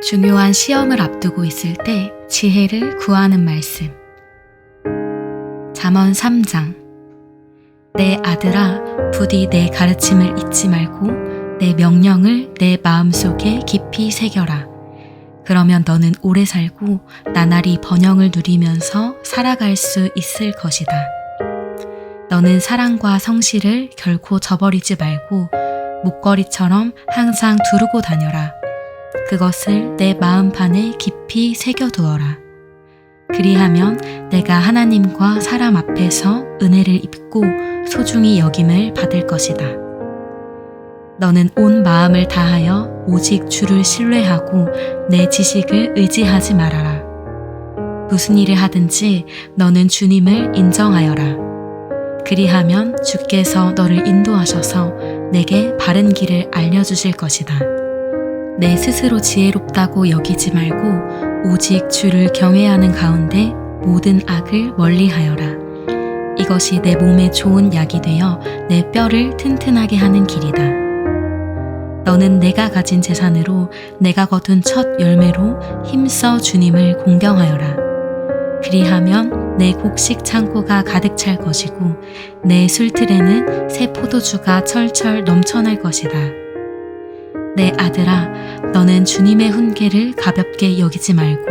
중요한 시험을 앞두고 있을 때 지혜를 구하는 말씀. 잠언 3장. 내 아들아, 부디 내 가르침을 잊지 말고 내 명령을 내 마음속에 깊이 새겨라. 그러면 너는 오래 살고 나날이 번영을 누리면서 살아갈 수 있을 것이다. 너는 사랑과 성실을 결코 저버리지 말고 목걸이처럼 항상 두르고 다녀라. 그것을 내 마음판에 깊이 새겨두어라. 그리하면 내가 하나님과 사람 앞에서 은혜를 입고 소중히 여김을 받을 것이다. 너는 온 마음을 다하여 오직 주를 신뢰하고 내 지식을 의지하지 말아라. 무슨 일을 하든지 너는 주님을 인정하여라. 그리하면 주께서 너를 인도하셔서 내게 바른 길을 알려주실 것이다. 내 스스로 지혜롭다고 여기지 말고 오직 주를 경외하는 가운데 모든 악을 멀리하여라. 이것이 내 몸에 좋은 약이 되어 내 뼈를 튼튼하게 하는 길이다. 너는 내가 가진 재산으로 내가 거둔 첫 열매로 힘써 주님을 공경하여라. 그리하면 내 곡식 창고가 가득 찰 것이고 내 술틀에는 새 포도주가 철철 넘쳐날 것이다. 내 아들아, 너는 주님의 훈계를 가볍게 여기지 말고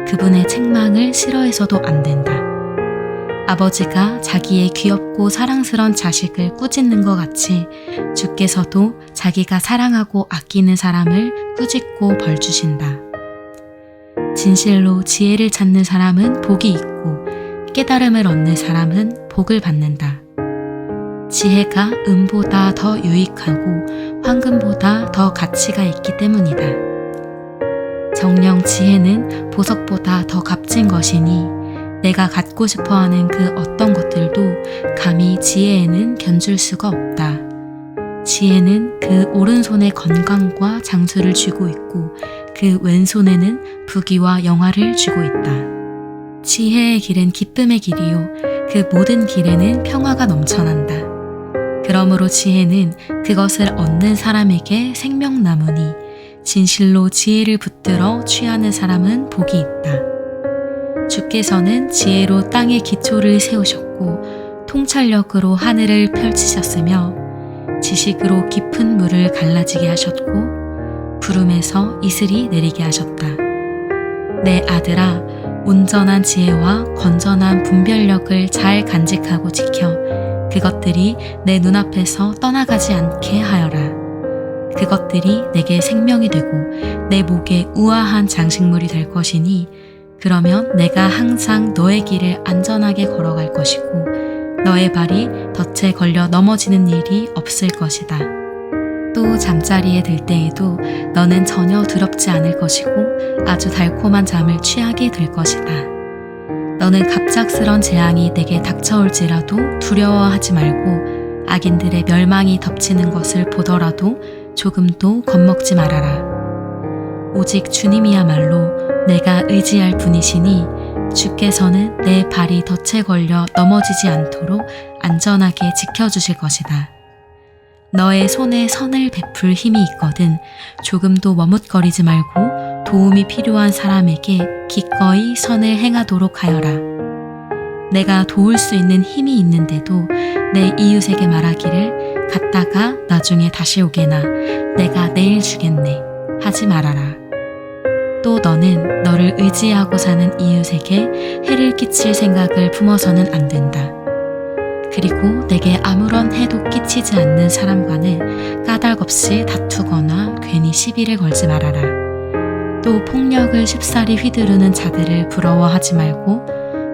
그분의 책망을 싫어해서도 안 된다. 아버지가 자기의 귀엽고 사랑스런 자식을 꾸짖는 것 같이 주께서도 자기가 사랑하고 아끼는 사람을 꾸짖고 벌 주신다. 진실로 지혜를 찾는 사람은 복이 있고 깨달음을 얻는 사람은 복을 받는다. 지혜가 은보다 더 유익하고 황금보다 더 가치가 있기 때문이다. 정녕 지혜는 보석보다 더 값진 것이니 내가 갖고 싶어하는 그 어떤 것들도 감히 지혜에는 견줄 수가 없다. 지혜는 그 오른손에 건강과 장수를 쥐고 있고 그 왼손에는 부귀와 영화를 쥐고 있다. 지혜의 길은 기쁨의 길이요 그 모든 길에는 평화가 넘쳐난다. 그러므로 지혜는 그것을 얻는 사람에게 생명나무니 진실로 지혜를 붙들어 취하는 사람은 복이 있다. 주께서는 지혜로 땅의 기초를 세우셨고 통찰력으로 하늘을 펼치셨으며 지식으로 깊은 물을 갈라지게 하셨고 구름에서 이슬이 내리게 하셨다. 내 아들아, 온전한 지혜와 건전한 분별력을 잘 간직하고 지켜 그것들이 내 눈앞에서 떠나가지 않게 하여라. 그것들이 내게 생명이 되고 내 목에 우아한 장식물이 될 것이니 그러면 내가 항상 너의 길을 안전하게 걸어갈 것이고 너의 발이 덫에 걸려 넘어지는 일이 없을 것이다. 또 잠자리에 들 때에도 너는 전혀 두렵지 않을 것이고 아주 달콤한 잠을 취하게 될 것이다. 너는 갑작스런 재앙이 내게 닥쳐올지라도 두려워하지 말고 악인들의 멸망이 덮치는 것을 보더라도 조금도 겁먹지 말아라. 오직 주님이야말로 내가 의지할 분이시니 주께서는 내 발이 덫에 걸려 넘어지지 않도록 안전하게 지켜주실 것이다. 너의 손에 선을 베풀 힘이 있거든 조금도 머뭇거리지 말고 도움이 필요한 사람에게 기꺼이 선을 행하도록 하여라. 내가 도울 수 있는 힘이 있는데도 내 이웃에게 말하기를 갔다가 나중에 다시 오게나 내가 내일 주겠네 하지 말아라. 또 너는 너를 의지하고 사는 이웃에게 해를 끼칠 생각을 품어서는 안 된다. 그리고 내게 아무런 해도 끼치지 않는 사람과는 까닭없이 다투거나 괜히 시비를 걸지 말아라. 또 폭력을 쉽사리 휘두르는 자들을 부러워하지 말고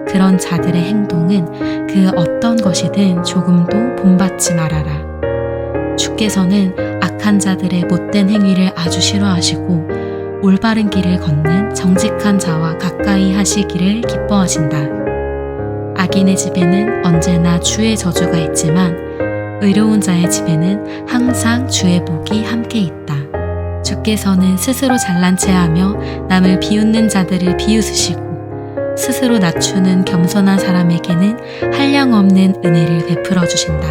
그런 자들의 행동은 그 어떤 것이든 조금도 본받지 말아라. 주께서는 악한 자들의 못된 행위를 아주 싫어하시고 올바른 길을 걷는 정직한 자와 가까이 하시기를 기뻐하신다. 악인의 집에는 언제나 주의 저주가 있지만 의로운 자의 집에는 항상 주의 복이 함께 있다. 주께서는 스스로 잘난 체하며 남을 비웃는 자들을 비웃으시고 스스로 낮추는 겸손한 사람에게는 한량없는 은혜를 베풀어 주신다.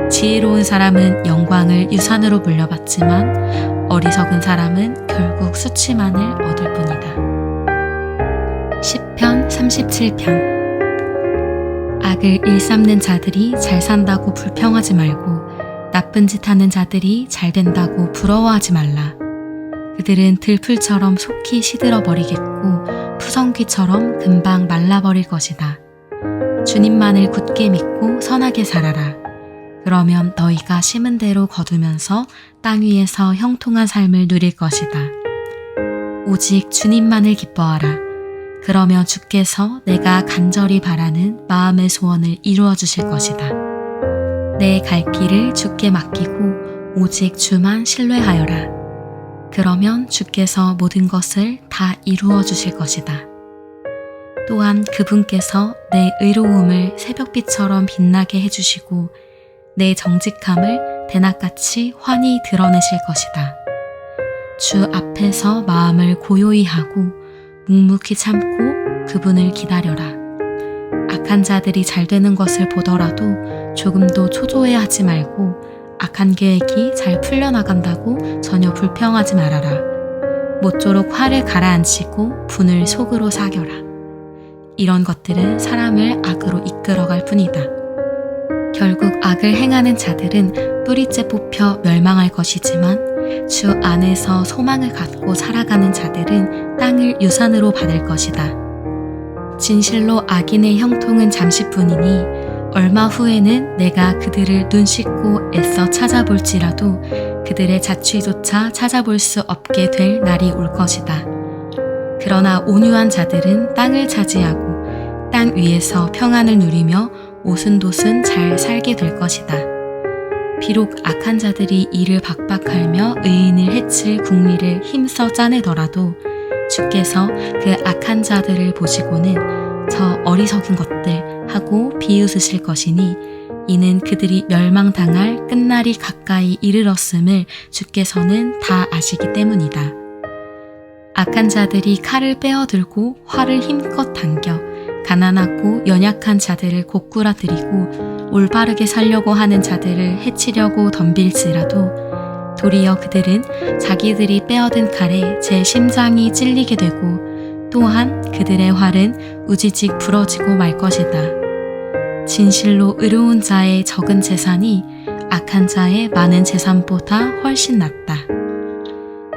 지혜로운 사람은 영광을 유산으로 물려받지만 어리석은 사람은 결국 수치만을 얻을 뿐이다. 시편 37편. 악을 일삼는 자들이 잘 산다고 불평하지 말고 나쁜 짓 하는 자들이 잘 된다고 부러워하지 말라. 그들은 들풀처럼 속히 시들어버리겠고 푸성귀처럼 금방 말라버릴 것이다. 주님만을 굳게 믿고 선하게 살아라. 그러면 너희가 심은 대로 거두면서 땅 위에서 형통한 삶을 누릴 것이다. 오직 주님만을 기뻐하라. 그러면 주께서 내가 간절히 바라는 마음의 소원을 이루어 주실 것이다. 내 갈 길을 주께 맡기고 오직 주만 신뢰하여라. 그러면 주께서 모든 것을 다 이루어 주실 것이다. 또한 그분께서 내 의로움을 새벽빛처럼 빛나게 해주시고 내 정직함을 대낮같이 환히 드러내실 것이다. 주 앞에서 마음을 고요히 하고 묵묵히 참고 그분을 기다려라. 악한 자들이 잘 되는 것을 보더라도 조금도 초조해하지 말고 악한 계획이 잘 풀려나간다고 전혀 불평하지 말아라. 모쪼록 화를 가라앉히고 분을 속으로 사겨라. 이런 것들은 사람을 악으로 이끌어갈 뿐이다. 결국 악을 행하는 자들은 뿌리째 뽑혀 멸망할 것이지만 주 안에서 소망을 갖고 살아가는 자들은 땅을 유산으로 받을 것이다. 진실로 악인의 형통은 잠시뿐이니 얼마 후에는 내가 그들을 눈 씻고 애써 찾아볼지라도 그들의 자취조차 찾아볼 수 없게 될 날이 올 것이다. 그러나 온유한 자들은 땅을 차지하고 땅 위에서 평안을 누리며 오순도순 잘 살게 될 것이다. 비록 악한 자들이 이를 박박하며 의인을 해칠 궁리를 힘써 짜내더라도 주께서 그 악한 자들을 보시고는 저 어리석은 것들 하고 비웃으실 것이니 이는 그들이 멸망당할 끝날이 가까이 이르렀음을 주께서는 다 아시기 때문이다. 악한 자들이 칼을 빼어들고 활을 힘껏 당겨 가난하고 연약한 자들을 고꾸라뜨리고 올바르게 살려고 하는 자들을 해치려고 덤빌지라도 도리어 그들은 자기들이 빼어든 칼에 제 심장이 찔리게 되고 또한 그들의 활은 우지직 부러지고 말 것이다. 진실로 의로운 자의 적은 재산이 악한 자의 많은 재산보다 훨씬 낫다.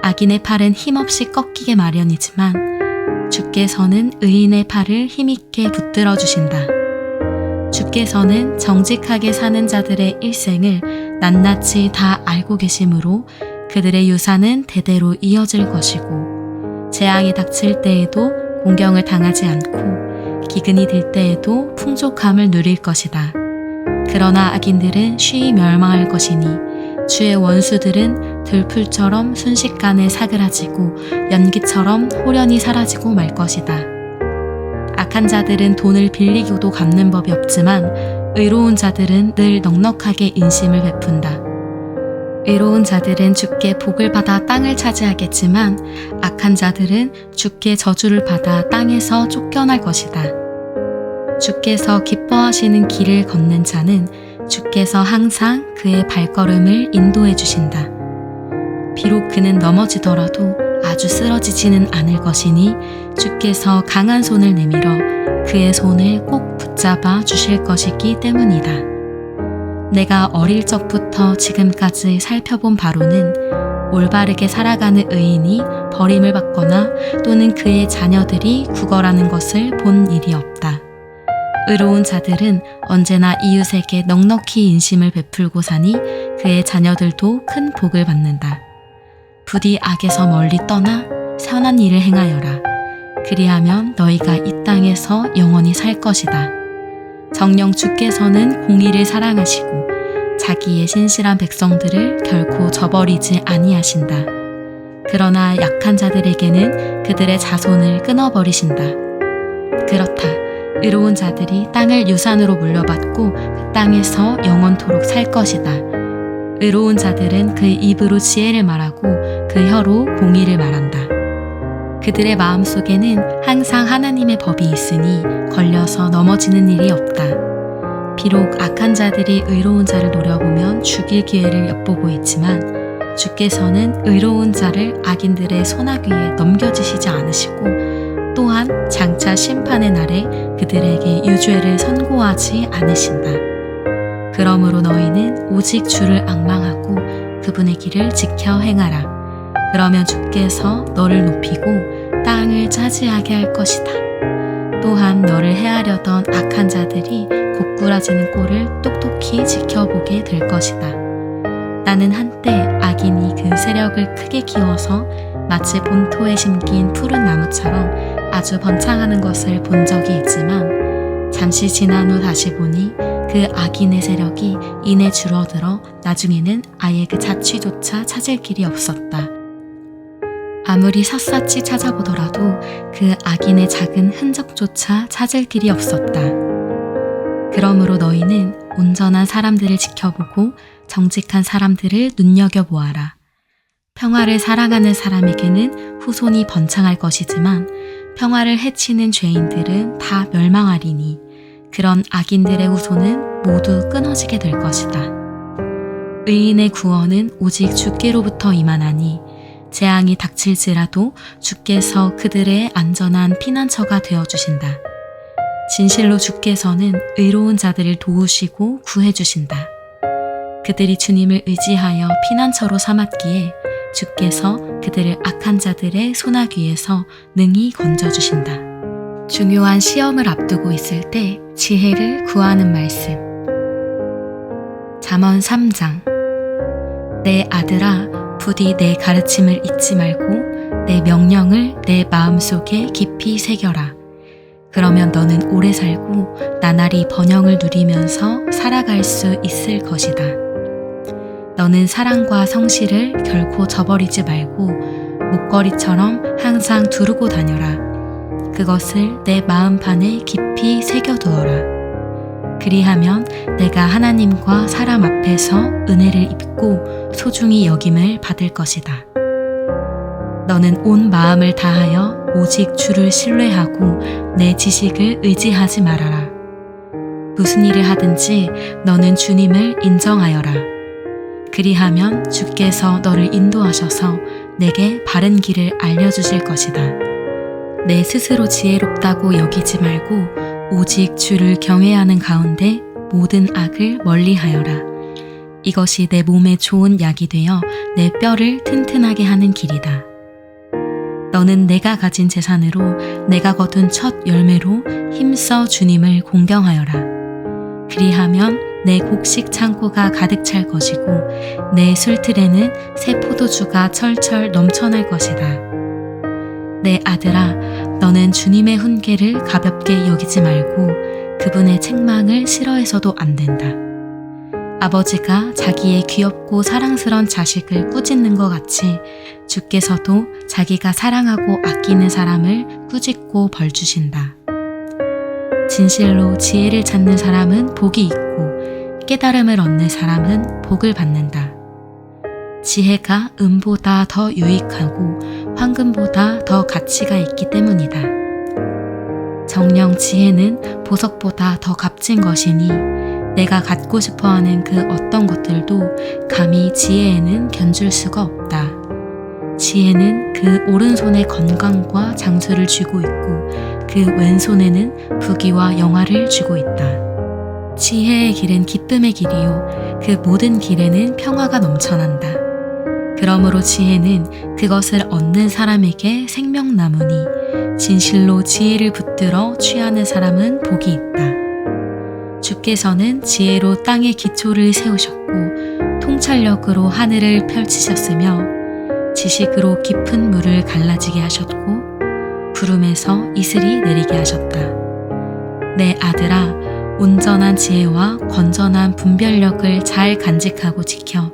악인의 팔은 힘없이 꺾이게 마련이지만 주께서는 의인의 팔을 힘있게 붙들어 주신다. 주께서는 정직하게 사는 자들의 일생을 낱낱이 다 알고 계시므로 그들의 유산은 대대로 이어질 것이고 재앙이 닥칠 때에도 공경을 당하지 않고 기근이 들 때에도 풍족함을 누릴 것이다. 그러나 악인들은 쉬이 멸망할 것이니 주의 원수들은 들풀처럼 순식간에 사그라지고 연기처럼 호련히 사라지고 말 것이다. 악한 자들은 돈을 빌리고도 갚는 법이 없지만 의로운 자들은 늘 넉넉하게 인심을 베푼다. 의로운 자들은 주께 복을 받아 땅을 차지하겠지만 악한 자들은 주께 저주를 받아 땅에서 쫓겨날 것이다. 주께서 기뻐하시는 길을 걷는 자는 주께서 항상 그의 발걸음을 인도해 주신다. 비록 그는 넘어지더라도 아주 쓰러지지는 않을 것이니 주께서 강한 손을 내밀어 그의 손을 꼭 붙잡아 주실 것이기 때문이다. 내가 어릴 적부터 지금까지 살펴본 바로는 올바르게 살아가는 의인이 버림을 받거나 또는 그의 자녀들이 구걸하는 것을 본 일이 없다. 의로운 자들은 언제나 이웃에게 넉넉히 인심을 베풀고 사니 그의 자녀들도 큰 복을 받는다. 부디 악에서 멀리 떠나 선한 일을 행하여라. 그리하면 너희가 이 땅에서 영원히 살 것이다. 정녕 주께서는 공의를 사랑하시고 자기의 신실한 백성들을 결코 저버리지 아니하신다. 그러나 약한 자들에게는 그들의 자손을 끊어버리신다. 그렇다. 의로운 자들이 땅을 유산으로 물려받고 그 땅에서 영원토록 살 것이다. 의로운 자들은 그 입으로 지혜를 말하고 그 혀로 공의를 말한다. 그들의 마음속에는 항상 하나님의 법이 있으니 걸려서 넘어지는 일이 없다. 비록 악한 자들이 의로운 자를 노려보면 죽일 기회를 엿보고 있지만 주께서는 의로운 자를 악인들의 소나귀에 넘겨지시지 않으시고 또한 장차 심판의 날에 그들에게 유죄를 선고하지 않으신다. 그러므로 너희는 오직 주를 앙망하고 그분의 길을 지켜 행하라. 그러면 주께서 너를 높이고 땅을 차지하게 할 것이다. 또한 너를 해하려던 악한 자들이 고꾸라지는 꼴을 똑똑히 지켜보게 될 것이다. 나는 한때 악인이 그 세력을 크게 키워서 마치 본토에 심긴 푸른 나무처럼 아주 번창하는 것을 본 적이 있지만 잠시 지난 후 다시 보니 그 악인의 세력이 이내 줄어들어 나중에는 아예 그 자취조차 찾을 길이 없었다. 아무리 샅샅이 찾아보더라도 그 악인의 작은 흔적조차 찾을 길이 없었다. 그러므로 너희는 온전한 사람들을 지켜보고 정직한 사람들을 눈여겨보아라. 평화를 사랑하는 사람에게는 후손이 번창할 것이지만 평화를 해치는 죄인들은 다 멸망하리니 그런 악인들의 후손은 모두 끊어지게 될 것이다. 의인의 구원은 오직 주께로부터 임하나니 재앙이 닥칠지라도 주께서 그들의 안전한 피난처가 되어주신다. 진실로 주께서는 의로운 자들을 도우시고 구해주신다. 그들이 주님을 의지하여 피난처로 삼았기에 주께서 그들을 악한 자들의 소나귀에서 능히 건져주신다. 중요한 시험을 앞두고 있을 때 지혜를 구하는 말씀. 잠언 3장. 내 아들아, 부디 내 가르침을 잊지 말고 내 명령을 내 마음속에 깊이 새겨라. 그러면 너는 오래 살고 나날이 번영을 누리면서 살아갈 수 있을 것이다. 너는 사랑과 성실을 결코 저버리지 말고 목걸이처럼 항상 두르고 다녀라. 그것을 내 마음판에 깊이 새겨두어라. 그리하면 내가 하나님과 사람 앞에서 은혜를 입고 소중히 여김을 받을 것이다. 너는 온 마음을 다하여 오직 주를 신뢰하고 내 지식을 의지하지 말아라. 무슨 일을 하든지 너는 주님을 인정하여라. 그리하면 주께서 너를 인도하셔서 내게 바른 길을 알려주실 것이다. 내 스스로 지혜롭다고 여기지 말고 오직 주를 경외하는 가운데 모든 악을 멀리하여라. 이것이 내 몸에 좋은 약이 되어 내 뼈를 튼튼하게 하는 길이다. 너는 내가 가진 재산으로 내가 거둔 첫 열매로 힘써 주님을 공경하여라. 그리하면 내 곡식 창고가 가득 찰 것이고 내 술틀에는 새 포도주가 철철 넘쳐날 것이다. 내 아들아, 너는 주님의 훈계를 가볍게 여기지 말고 그분의 책망을 싫어해서도 안 된다. 아버지가 자기의 귀엽고 사랑스런 자식을 꾸짖는 것 같이 주께서도 자기가 사랑하고 아끼는 사람을 꾸짖고 벌 주신다. 진실로 지혜를 찾는 사람은 복이 있고 깨달음을 얻는 사람은 복을 받는다. 지혜가 은보다 더 유익하고 황금보다 더 가치가 있기 때문이다. 정녕 지혜는 보석보다 더 값진 것이니 내가 갖고 싶어하는 그 어떤 것들도 감히 지혜에는 견줄 수가 없다. 지혜는 그 오른손에 건강과 장수를 쥐고 있고 그 왼손에는 부귀와 영화를 쥐고 있다. 지혜의 길은 기쁨의 길이요 그 모든 길에는 평화가 넘쳐난다. 그러므로 지혜는 그것을 얻는 사람에게 생명나무니 진실로 지혜를 붙들어 취하는 사람은 복이 있다. 주께서는 지혜로 땅의 기초를 세우셨고 통찰력으로 하늘을 펼치셨으며 지식으로 깊은 물을 갈라지게 하셨고 구름에서 이슬이 내리게 하셨다. 내 아들아, 온전한 지혜와 건전한 분별력을 잘 간직하고 지켜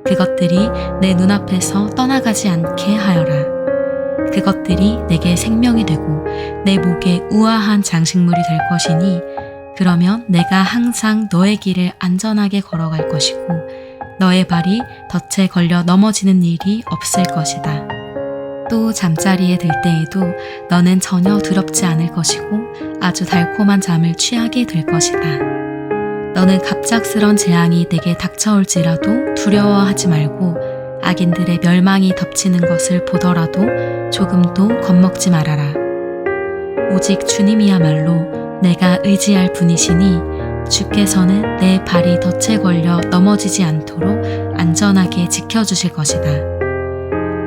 그것들이 내 눈앞에서 떠나가지 않게 하여라. 그것들이 내게 생명이 되고 내 목에 우아한 장식물이 될 것이니 그러면 내가 항상 너의 길을 안전하게 걸어갈 것이고 너의 발이 덫에 걸려 넘어지는 일이 없을 것이다. 또 잠자리에 들 때에도 너는 전혀 두렵지 않을 것이고 아주 달콤한 잠을 취하게 될 것이다. 너는 갑작스런 재앙이 내게 닥쳐올지라도 두려워하지 말고 악인들의 멸망이 덮치는 것을 보더라도 조금도 겁먹지 말아라. 오직 주님이야말로 내가 의지할 분이시니 주께서는 내 발이 덫에 걸려 넘어지지 않도록 안전하게 지켜주실 것이다.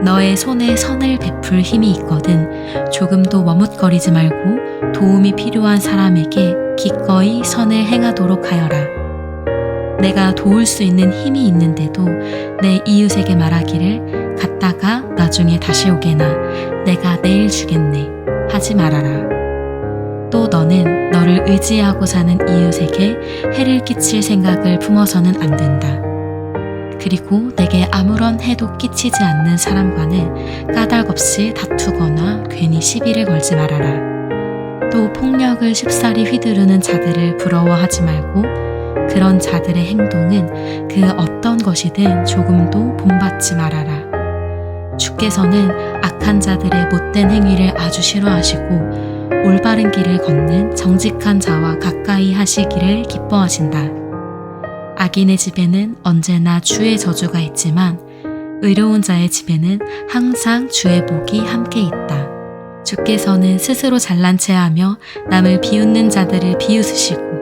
너의 손에 선을 베풀 힘이 있거든 조금도 머뭇거리지 말고 도움이 필요한 사람에게 기꺼이 선을 행하도록 하여라. 내가 도울 수 있는 힘이 있는데도 내 이웃에게 말하기를 갔다가 나중에 다시 오게나 내가 내일 주겠네 하지 말아라. 또 너는 너를 의지하고 사는 이웃에게 해를 끼칠 생각을 품어서는 안 된다. 그리고 내게 아무런 해도 끼치지 않는 사람과는 까닭없이 다투거나 괜히 시비를 걸지 말아라. 또 폭력을 쉽사리 휘두르는 자들을 부러워하지 말고 그런 자들의 행동은 그 어떤 것이든 조금도 본받지 말아라. 주께서는 악한 자들의 못된 행위를 아주 싫어하시고 올바른 길을 걷는 정직한 자와 가까이 하시기를 기뻐하신다. 악인의 집에는 언제나 주의 저주가 있지만 의로운 자의 집에는 항상 주의 복이 함께 있다. 주께서는 스스로 잘난 체하며 남을 비웃는 자들을 비웃으시고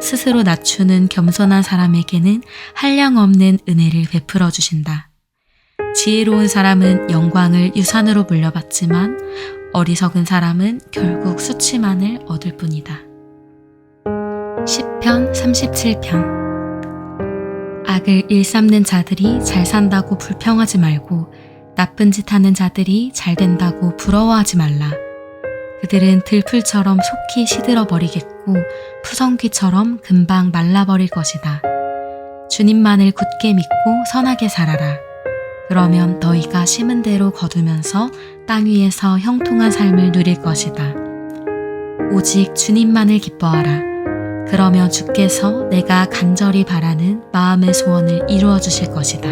스스로 낮추는 겸손한 사람에게는 한량없는 은혜를 베풀어 주신다. 지혜로운 사람은 영광을 유산으로 물려받지만 어리석은 사람은 결국 수치만을 얻을 뿐이다. 시편 37편. 악을 일삼는 자들이 잘 산다고 불평하지 말고 나쁜 짓 하는 자들이 잘 된다고 부러워하지 말라. 그들은 들풀처럼 속히 시들어버리겠고 푸성귀처럼 금방 말라버릴 것이다. 주님만을 굳게 믿고 선하게 살아라. 그러면 너희가 심은 대로 거두면서 땅 위에서 형통한 삶을 누릴 것이다. 오직 주님만을 기뻐하라. 그러면 주께서 내가 간절히 바라는 마음의 소원을 이루어 주실 것이다.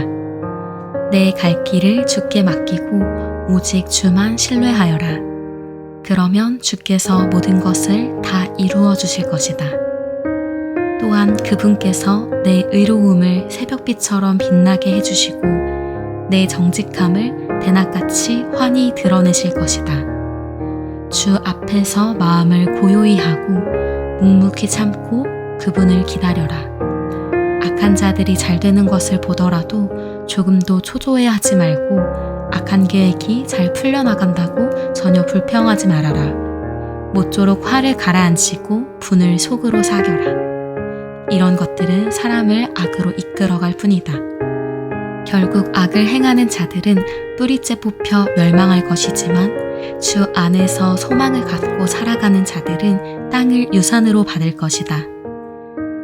내 갈 길을 주께 맡기고 오직 주만 신뢰하여라. 그러면 주께서 모든 것을 다 이루어 주실 것이다. 또한 그분께서 내 의로움을 새벽빛처럼 빛나게 해주시고 내 정직함을 대낮같이 환히 드러내실 것이다. 주 앞에서 마음을 고요히 하고 묵묵히 참고 그분을 기다려라. 악한 자들이 잘 되는 것을 보더라도 조금도 초조해하지 말고 악한 계획이 잘 풀려나간다고 전혀 불평하지 말아라. 모쪼록 화를 가라앉히고 분을 속으로 사겨라. 이런 것들은 사람을 악으로 이끌어갈 뿐이다. 결국 악을 행하는 자들은 뿌리째 뽑혀 멸망할 것이지만 주 안에서 소망을 갖고 살아가는 자들은 땅을 유산으로 받을 것이다.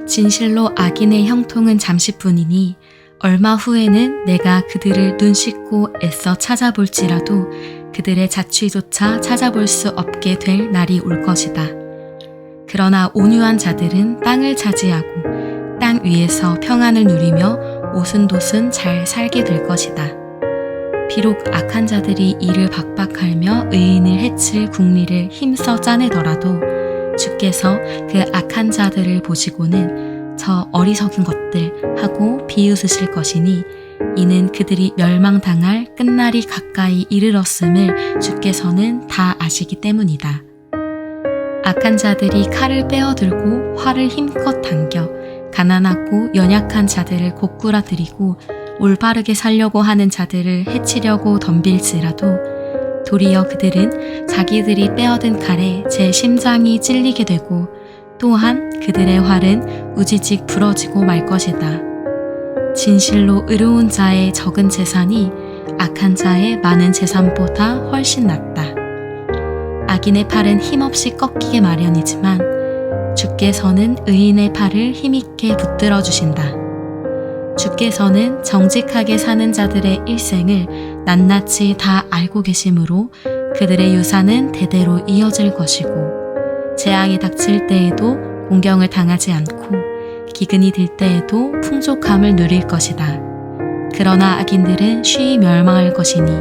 진실로 악인의 형통은 잠시뿐이니 얼마 후에는 내가 그들을 눈 씻고 애써 찾아볼지라도 그들의 자취조차 찾아볼 수 없게 될 날이 올 것이다. 그러나 온유한 자들은 땅을 차지하고 땅 위에서 평안을 누리며 오순도순 잘 살게 될 것이다. 비록 악한 자들이 이를 박박하며 의인을 해칠 국리를 힘써 짜내더라도 주께서 그 악한 자들을 보시고는 저 어리석은 것들 하고 비웃으실 것이니 이는 그들이 멸망당할 끝날이 가까이 이르렀음을 주께서는 다 아시기 때문이다. 악한 자들이 칼을 빼어들고 활을 힘껏 당겨 가난하고 연약한 자들을 고꾸라뜨리고 올바르게 살려고 하는 자들을 해치려고 덤빌지라도 도리어 그들은 자기들이 빼어든 칼에 제 심장이 찔리게 되고 또한 그들의 활은 우지직 부러지고 말 것이다. 진실로 의로운 자의 적은 재산이 악한 자의 많은 재산보다 훨씬 낫다. 악인의 팔은 힘없이 꺾이게 마련이지만 주께서는 의인의 팔을 힘있게 붙들어 주신다. 주께서는 정직하게 사는 자들의 일생을 낱낱이 다 알고 계심으로 그들의 유산은 대대로 이어질 것이고 재앙이 닥칠 때에도 공경을 당하지 않고 기근이 들 때에도 풍족함을 누릴 것이다. 그러나 악인들은 쉬이 멸망할 것이니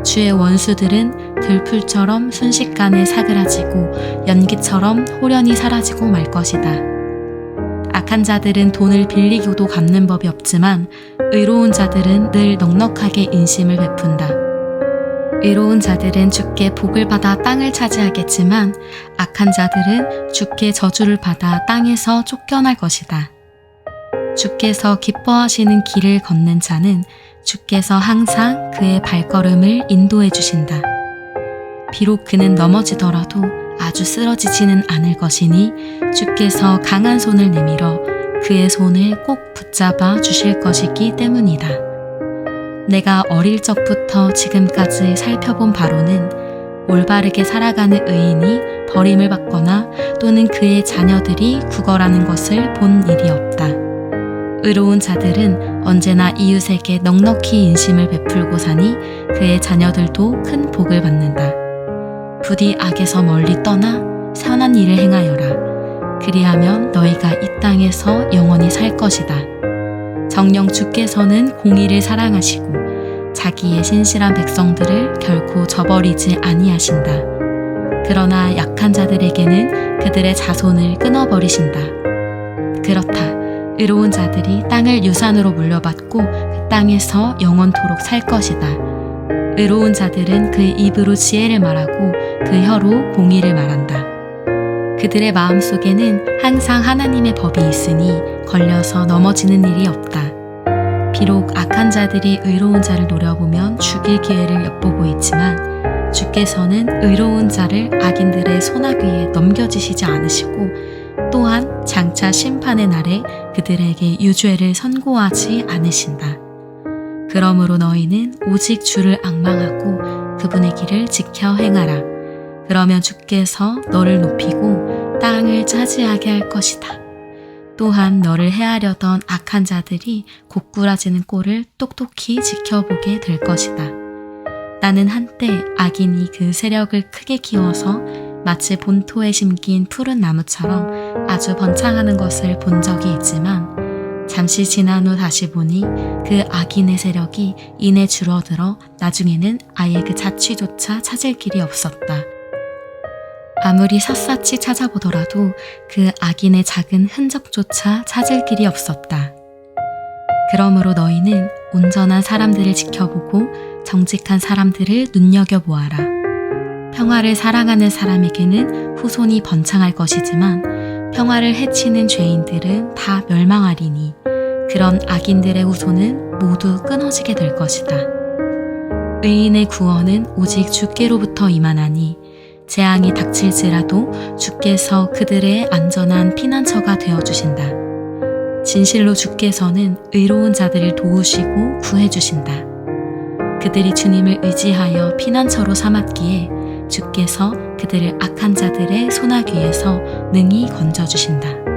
주의 원수들은 들풀처럼 순식간에 사그라지고 연기처럼 호련히 사라지고 말 것이다. 악한 자들은 돈을 빌리고도 갚는 법이 없지만 의로운 자들은 늘 넉넉하게 인심을 베푼다. 의로운 자들은 주께 복을 받아 땅을 차지하겠지만 악한 자들은 주께 저주를 받아 땅에서 쫓겨날 것이다. 주께서 기뻐하시는 길을 걷는 자는 주께서 항상 그의 발걸음을 인도해 주신다. 비록 그는 넘어지더라도 아주 쓰러지지는 않을 것이니 주께서 강한 손을 내밀어 그의 손을 꼭 붙잡아 주실 것이기 때문이다. 내가 어릴 적부터 지금까지 살펴본 바로는 올바르게 살아가는 의인이 버림을 받거나 또는 그의 자녀들이 구걸하는 것을 본 일이 없다. 의로운 자들은 언제나 이웃에게 넉넉히 인심을 베풀고 사니 그의 자녀들도 큰 복을 받는다. 부디 악에서 멀리 떠나 선한 일을 행하여라. 그리하면 너희가 이 땅에서 영원히 살 것이다. 정녕 주께서는 공의를 사랑하시고 자기의 신실한 백성들을 결코 저버리지 아니하신다. 그러나 약한 자들에게는 그들의 자손을 끊어버리신다. 그렇다. 의로운 자들이 땅을 유산으로 물려받고 그 땅에서 영원토록 살 것이다. 의로운 자들은 그 입으로 지혜를 말하고 그 혀로 공의를 말한다. 그들의 마음속에는 항상 하나님의 법이 있으니 걸려서 넘어지는 일이 없다. 비록 악한 자들이 의로운 자를 노려보면 죽일 기회를 엿보고 있지만 주께서는 의로운 자를 악인들의 손아귀에 넘겨주시지 않으시고 또한 장차 심판의 날에 그들에게 유죄를 선고하지 않으신다. 그러므로 너희는 오직 주를 앙망하고 그분의 길을 지켜 행하라. 그러면 주께서 너를 높이고 땅을 차지하게 할 것이다. 또한 너를 해하려던 악한 자들이 고꾸라지는 꼴을 똑똑히 지켜보게 될 것이다. 나는 한때 악인이 그 세력을 크게 키워서 마치 본토에 심긴 푸른 나무처럼 아주 번창하는 것을 본 적이 있지만 잠시 지난 후 다시 보니 그 악인의 세력이 이내 줄어들어 나중에는 아예 그 자취조차 찾을 길이 없었다. 아무리 샅샅이 찾아보더라도 그 악인의 작은 흔적조차 찾을 길이 없었다. 그러므로 너희는 온전한 사람들을 지켜보고 정직한 사람들을 눈여겨보아라. 평화를 사랑하는 사람에게는 후손이 번창할 것이지만 평화를 해치는 죄인들은 다 멸망하리니 그런 악인들의 후손은 모두 끊어지게 될 것이다. 의인의 구원은 오직 주께로부터 임하나니 재앙이 닥칠지라도 주께서 그들의 안전한 피난처가 되어주신다. 진실로 주께서는 의로운 자들을 도우시고 구해주신다. 그들이 주님을 의지하여 피난처로 삼았기에 주께서 그들을 악한 자들의 손아귀에서 능히 건져주신다.